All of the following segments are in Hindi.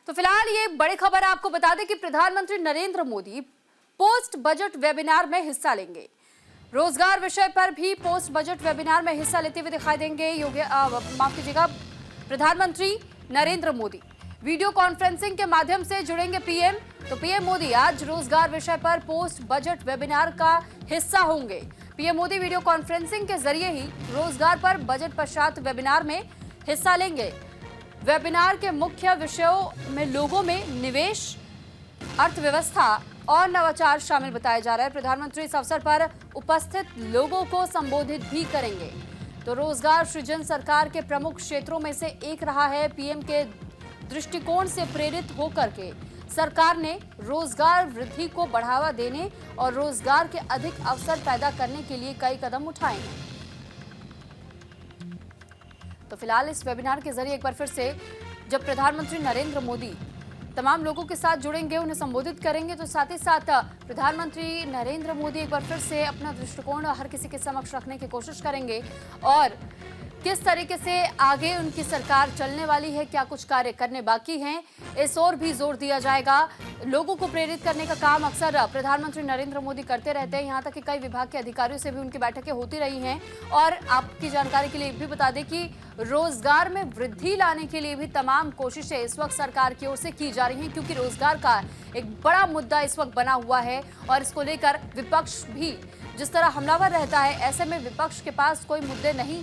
तो फिलहाल ये बड़ी खबर आपको बता दें कि प्रधानमंत्री Narendra Modi post budget webinar में हिस्सा लेंगे। रोजगार विषय पर भी पोस्ट बजट वेबिनार में हिस्सा लेते हुए दिखाई देंगे माफ कीजिएगा प्रधानमंत्री नरेंद्र मोदी। वीडियो कॉन्फ्रेंसिंग के माध्यम से जुड़ेंगे पीएम। तो पीएम मोदी आज रोजगार विषय पर पोस्ट बजट वेबिनार का हिस्सा होंगे। पीएम मोदी वीडियो कॉन्फ्रेंसिंग के जरिए ही रोजगार पर बजट पश्चात वेबिनार में हिस्सा लेंगे। वेबिनार के मुख्य विषयों में लोगों में निवेश, अर्थव्यवस्था और नवाचार शामिल बताया जा रहा है। प्रधानमंत्री इस अवसर पर उपस्थित लोगों को संबोधित भी करेंगे। तो रोजगार सृजन सरकार के प्रमुख क्षेत्रों में से एक रहा है। पीएम के दृष्टिकोण से प्रेरित होकर के सरकार ने रोजगार वृद्धि को बढ़ावा देने और रोजगार के अधिक अवसर पैदा करने के लिए कई कदम उठाए हैं। तो फिलहाल इस वेबिनार के जरिए एक बार फिर से जब प्रधानमंत्री नरेंद्र मोदी तमाम लोगों के साथ जुड़ेंगे, उन्हें संबोधित करेंगे, तो साथ ही साथ प्रधानमंत्री नरेंद्र मोदी एक बार फिर से अपना दृष्टिकोण हर किसी के समक्ष रखने की कोशिश करेंगे और किस तरीके से आगे उनकी सरकार चलने वाली है, क्या कुछ कार्य करने बाकी हैं, इस ओर भी जोर दिया जाएगा। लोगों को प्रेरित करने का काम अक्सर प्रधानमंत्री नरेंद्र मोदी करते रहते हैं। यहाँ तक कि कई विभाग के अधिकारियों से भी उनकी बैठकें होती रही हैं। और आपकी जानकारी के लिए भी बता दें कि रोजगार में वृद्धि लाने के लिए भी तमाम कोशिशें इस वक्त सरकार की ओर से की जा रही हैं, क्योंकि रोजगार का एक बड़ा मुद्दा इस वक्त बना हुआ है और इसको लेकर विपक्ष भी जिस तरह हमलावर रहता है, ऐसे में विपक्ष के पास कोई मुद्दे नहीं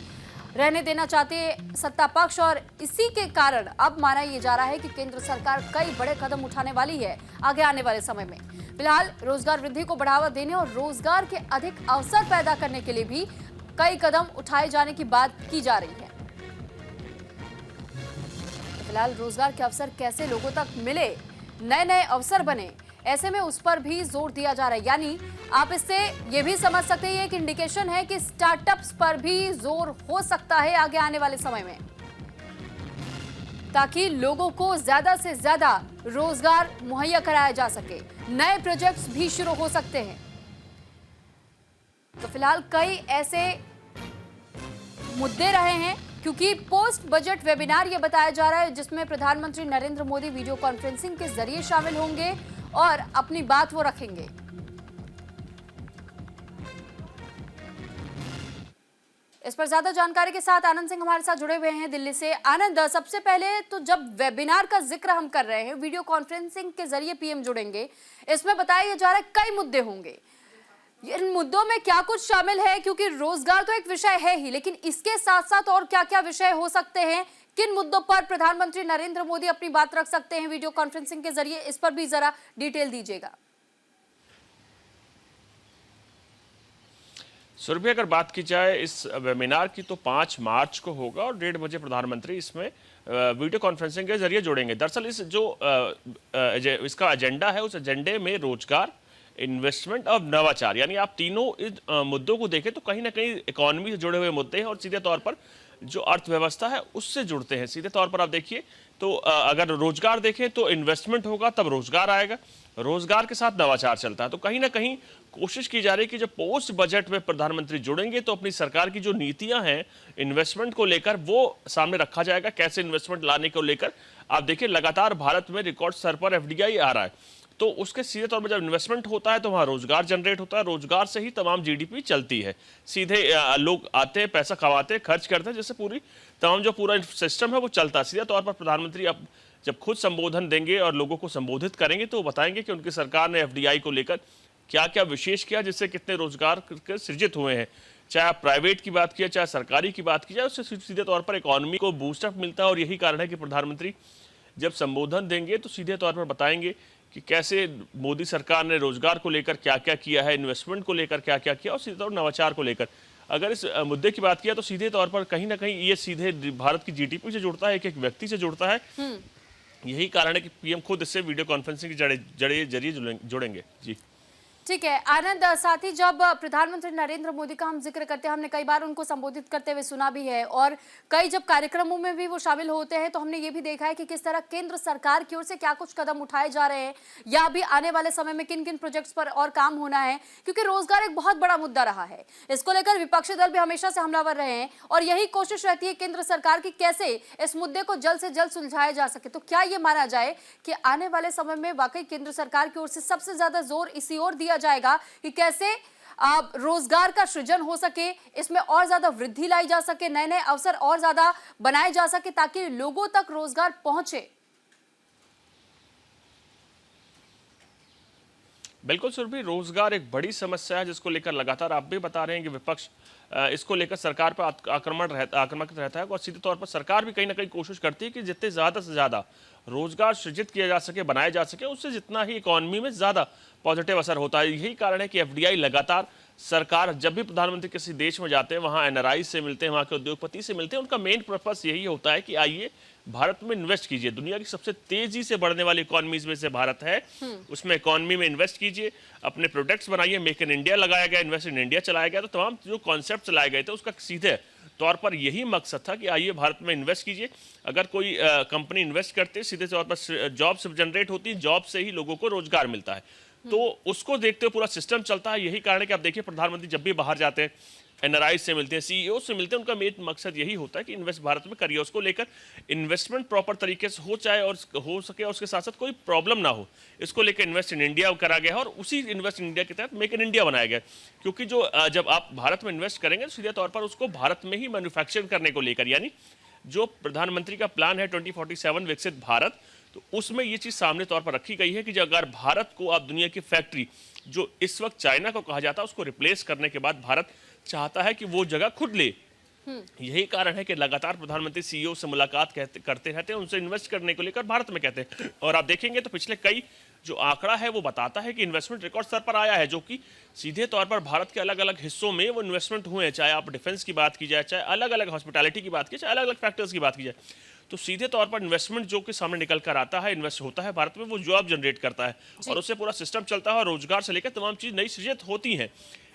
रहने देना चाहते सत्ता पक्ष। और इसी के कारण अब माना यह जा रहा है कि केंद्र सरकार कई बड़े कदम उठाने वाली है आगे आने वाले समय में। फिलहाल रोजगार वृद्धि को बढ़ावा देने और रोजगार के अधिक अवसर पैदा करने के लिए भी कई कदम उठाए जाने की बात की जा रही है। फिलहाल रोजगार के अवसर कैसे लोगों तक मिले, नए नए अवसर बने, ऐसे में उस पर भी जोर दिया जा रहा है। यानी आप इससे ये भी समझ सकते हैं, एक इंडिकेशन है कि स्टार्टअप्स पर भी जोर हो सकता है आगे आने वाले समय में, ताकि लोगों को ज्यादा से ज्यादा रोजगार मुहैया कराया जा सके, नए प्रोजेक्ट्स भी शुरू हो सकते हैं। तो फिलहाल कई ऐसे मुद्दे रहे हैं, क्योंकि पोस्ट बजट वेबिनार ये बताया जा रहा है जिसमें प्रधानमंत्री नरेंद्र मोदी वीडियो कॉन्फ्रेंसिंग के जरिए शामिल होंगे और अपनी बात वो रखेंगे। इस पर ज्यादा जानकारी के साथ आनंद सिंह हमारे साथ जुड़े हुए हैं दिल्ली से। आनंद, सबसे पहले तो जब वेबिनार का जिक्र हम कर रहे हैं, वीडियो कॉन्फ्रेंसिंग के जरिए पीएम जुड़ेंगे, इसमें बताया जा रहा है कई मुद्दे होंगे। इन मुद्दों में क्या कुछ शामिल है, क्योंकि रोजगार तो एक विषय है ही, लेकिन इसके साथ साथ और क्या क्या विषय हो सकते हैं, किन मुद्दों पर प्रधानमंत्री नरेंद्र मोदी अपनी बात रख सकते हैं वीडियो कॉन्फ्रेंसिंग के जरिए, इस पर भी जरा डिटेल दीजिएगा। सुरभि, अगर बात की जाए इस वेबिनार की तो 5 मार्च को होगा और 1:30 बजे प्रधानमंत्री इसमें वीडियो कॉन्फ्रेंसिंग के जरिए जुड़ेंगे। दरअसल इस इसका एजेंडा है, उस एजेंडे में रोजगार, इन्वेस्टमेंट और नवाचार, यानी आप तीनों मुद्दों को देखें तो कहीं ना कहीं इकोनॉमी से जुड़े हुए मुद्दे हैं और सीधे तौर पर जो अर्थव्यवस्था है उससे जुड़ते हैं। सीधे तौर पर आप देखिए तो अगर रोजगार देखें तो इन्वेस्टमेंट होगा तब रोजगार आएगा, रोजगार के साथ नवाचार चलता है। तो कहीं ना कहीं कोशिश की जा रही है कि जब पोस्ट बजट में प्रधानमंत्री जुड़ेंगे तो अपनी सरकार की जो नीतियां हैं इन्वेस्टमेंट को लेकर वो सामने रखा जाएगा। कैसे इन्वेस्टमेंट लाने को लेकर आप देखिए लगातार भारत में रिकॉर्ड स्तर पर एफडीआई आ रहा है, तो उसके सीधे तौर पर जब इन्वेस्टमेंट होता है तो वहाँ रोजगार जनरेट होता है, रोजगार से ही तमाम जीडीपी चलती है। सीधे लोग आते हैं, पैसा कमाते हैं, खर्च करते हैं, जिससे पूरा सिस्टम है वो चलता है। सीधे तौर पर प्रधानमंत्री अब जब खुद संबोधन देंगे और लोगों को संबोधित करेंगे तो बताएंगे कि उनकी सरकार ने एफडीआई को लेकर क्या क्या विशेष किया, जिससे कितने रोजगार सृजित हुए हैं। चाहे आप प्राइवेट की बात किया, चाहे सरकारी की बात की जाए, उससे सीधे तौर पर इकोनॉमी को बूस्टअप मिलता है। और यही कारण है कि प्रधानमंत्री जब संबोधन देंगे तो सीधे तौर पर बताएंगे कि कैसे मोदी सरकार ने रोजगार को लेकर क्या क्या किया है, इन्वेस्टमेंट को लेकर क्या क्या किया और सीधे तौर पर नवाचार को लेकर। अगर इस मुद्दे की बात किया तो सीधे तौर पर कहीं ना कहीं ये सीधे भारत की जीडीपी से जुड़ता है, एक एक व्यक्ति से जुड़ता है। यही कारण है कि पीएम खुद इससे वीडियो कॉन्फ्रेंसिंग के जरिए जुड़ेंगे। जी ठीक है आनंद, साथ ही जब प्रधानमंत्री नरेंद्र मोदी का हम जिक्र करते हैं, हमने कई बार उनको संबोधित करते हुए सुना भी है और कई जब कार्यक्रमों में भी वो शामिल होते हैं तो हमने ये भी देखा है कि किस तरह केंद्र सरकार की ओर से क्या कुछ कदम उठाए जा रहे हैं या अभी आने वाले समय में किन किन प्रोजेक्ट्स पर और काम होना है, क्योंकि रोजगार एक बहुत बड़ा मुद्दा रहा है। इसको लेकर विपक्षी दल भी हमेशा से हमलावर रहे हैं और यही कोशिश रहती है केंद्र सरकार की कैसे इस मुद्दे को जल्द से जल्द सुलझाया जा सके। तो क्या ये माना जाए कि आने वाले समय में वाकई केंद्र सरकार की ओर से सबसे ज्यादा जोर इसी ओर दिया जाएगा कि कैसे रोजगार का सृजन हो सके, इसमें और ज्यादा वृद्धि लाई जा सके, नए नए अवसर और ज्यादा बनाए जा सके ताकि लोगों तक रोजगार पहुंचे? बिल्कुल सुरभि, रोजगार एक बड़ी समस्या है जिसको लेकर लगातार आप भी बता रहे हैं कि विपक्ष इसको लेकर सरकार पर आक्रामक रहता है और सीधे तौर पर सरकार भी कहीं ना कहीं कोशिश करती है कि जितने ज़्यादा से ज़्यादा रोजगार सृजित किया जा सके, बनाया जा सके, उससे जितना ही इकोनॉमी में ज़्यादा पॉजिटिव असर होता है। यही कारण है कि एफडीआई लगातार सरकार जब भी प्रधानमंत्री किसी देश में जाते हैं, वहाँ एनआरआई से मिलते हैं, वहाँ के उद्योगपति से मिलते हैं, उनका मेन पर्पस यही होता है कि आइए भारत में इन्वेस्ट कीजिए। दुनिया की सबसे तेजी से बढ़ने वाली इकोनॉमीज में से भारत है, उसमें इकोनॉमी में इन्वेस्ट कीजिए, अपने प्रोडक्ट्स बनाइए, मेक इन इंडिया लगाया गया, इन्वेस्ट इन इंडिया चलाया गया। तो तमाम जो कॉन्सेप्ट चलाए गए थे उसका सीधे तौर पर यही मकसद था कि आइए भारत में इन्वेस्ट कीजिए। अगर कोई कंपनी इन्वेस्ट करते सीधे तौर पर जॉब जनरेट होती, जॉब से ही लोगों को रोजगार मिलता है, तो उसको देखते हुए पूरा सिस्टम चलता है। यही कारण है कि आप देखिए प्रधानमंत्री जब भी बाहर जाते हैं, एनआरआई से मिलते हैं, सीईओ से मिलते हैं, उनका मेन मकसद यही होता है कि इन्वेस्ट भारत में करिए, उसको लेकर इन्वेस्टमेंट प्रॉपर तरीके से हो चाहे और हो सके और उसके साथ साथ कोई प्रॉब्लम ना हो, इसको लेकर इन्वेस्ट इन इंडिया करा गया है और उसी इन्वेस्ट इन इंडिया के तहत मेक इन इंडिया बनाया गया। क्योंकि जो जब आप भारत में इन्वेस्ट करेंगे तो सीधे तौर पर उसको भारत में ही मैन्युफैक्चरिंग करने को लेकर, यानी जो प्रधानमंत्री का प्लान है 2047 विकसित भारत, तो उसमें ये चीज़ सामने तौर पर रखी गई है कि अगर भारत को आप दुनिया की फैक्ट्री जो इस वक्त चाइना को कहा जाता है उसको रिप्लेस करने के बाद भारत चाहता है कि वो जगह खुद ले। यही कारण है कि लगातार प्रधानमंत्री सीईओ से मुलाकात करते रहते हैं, उनसे इन्वेस्ट करने को लेकर भारत में कहते हैं। और आप देखेंगे तो पिछले कई जो आंकड़ा है वो बताता है कि इन्वेस्टमेंट रिकॉर्ड स्तर पर आया है, जो कि सीधे तौर पर भारत के अलग अलग हिस्सों में वो इन्वेस्टमेंट हुए हैं, चाहे आप डिफेंस की बात की जाए, चाहे अलग अलग हॉस्पिटैलिटी की बात की जाए, चाहे अलग अलग फैक्टर्स की बात की जाए। तो सीधे तौर पर इन्वेस्टमेंट जो कि सामने निकल कर आता है, इन्वेस्ट होता है भारत में, वो जॉब जनरेट करता है और उससे पूरा सिस्टम चलता है और रोजगार से लेकर तमाम चीज़ नई सृजित होती हैं।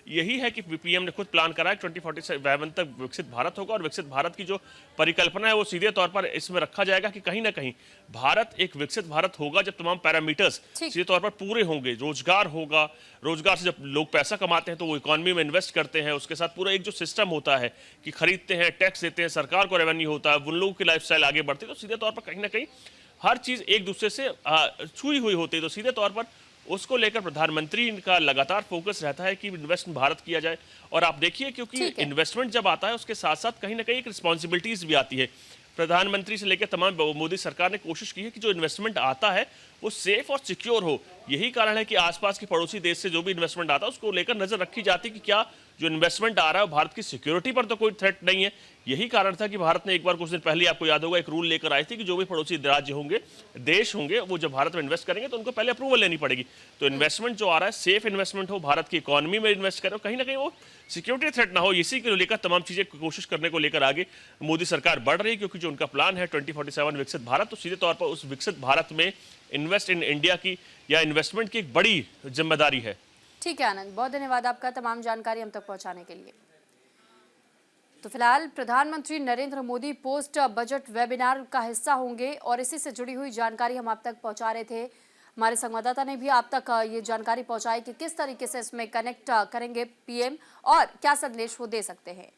यही है कि पीएम ने खुद प्लान करा है 2047 तक विकसित भारत होगा और विकसित भारत की जो परिकल्पना है वो सीधे तौर पर इसमें रखा जाएगा कि कहीं ना कहीं भारत एक विकसित भारत होगा जब तमाम पैरामीटर्स सीधे तौर पर पूरे होंगे। रोजगार होगा, रोजगार से जब लोग पैसा कमाते हैं तो वो इकोनॉमी में इन्वेस्ट करते हैं, उसके साथ पूरा एक जो सिस्टम होता है कि खरीदते हैं, टैक्स देते हैं, सरकार को रेवेन्यू होता है, उन लोगों की लाइफस्टाइल आगे बढ़ती है, तो सीधे तौर पर कहीं ना कहीं हर चीज़ एक दूसरे से छुई हुई होती है। तो सीधे तौर पर उसको लेकर प्रधानमंत्री का लगातार फोकस रहता है कि इन्वेस्ट भारत किया जाए। और आप देखिए क्योंकि इन्वेस्टमेंट जब आता है उसके साथ साथ कहीं ना कहीं एक रिस्पॉन्सिबिलिटीज भी आती है। प्रधानमंत्री से लेकर तमाम मोदी सरकार ने कोशिश की है कि जो इन्वेस्टमेंट आता है वो सेफ और सिक्योर हो। यही कारण है कि आसपास के पड़ोसी देश से जो भी इन्वेस्टमेंट आता है उसको लेकर नजर रखी जाती है कि क्या जो इन्वेस्टमेंट आ रहा है भारत की सिक्योरिटी पर तो कोई थ्रेट नहीं है। यही कारण था कि भारत ने एक बार कुछ दिन पहले, आपको याद होगा, एक रूल लेकर आई थी कि जो भी पड़ोसी राज्य होंगे, देश होंगे, वो जब भारत में इन्वेस्ट करेंगे तो उनको पहले अप्रूवल लेनी पड़ेगी। तो इन्वेस्टमेंट जो आ रहा है सेफ इन्वेस्टमेंट हो, भारत की इकोनॉमी में इन्वेस्ट करें, कहीं ना कहीं वो सिक्योरिटी थ्रेट ना हो, इसी को लेकर तमाम चीजें कोशिश करने को लेकर आगे मोदी सरकार बढ़ रही है। क्योंकि जो उनका प्लान है 2047 विकसित भारत, तो सीधे तौर पर उस विकसित भारत में इन्वेस्ट इन इंडिया की या इन्वेस्टमेंट की एक बड़ी जिम्मेदारी है। ठीक है आनंद, बहुत धन्यवाद आपका तमाम जानकारी हम तक पहुंचाने के लिए। तो फिलहाल प्रधानमंत्री Narendra Modi post budget webinar का हिस्सा होंगे और इसी से जुड़ी हुई जानकारी हम आप तक पहुंचा रहे थे। हमारे संवाददाता ने भी आप तक ये जानकारी पहुंचाई कि किस तरीके से इसमें कनेक्ट करेंगे पीएम और क्या संदेश वो दे सकते हैं।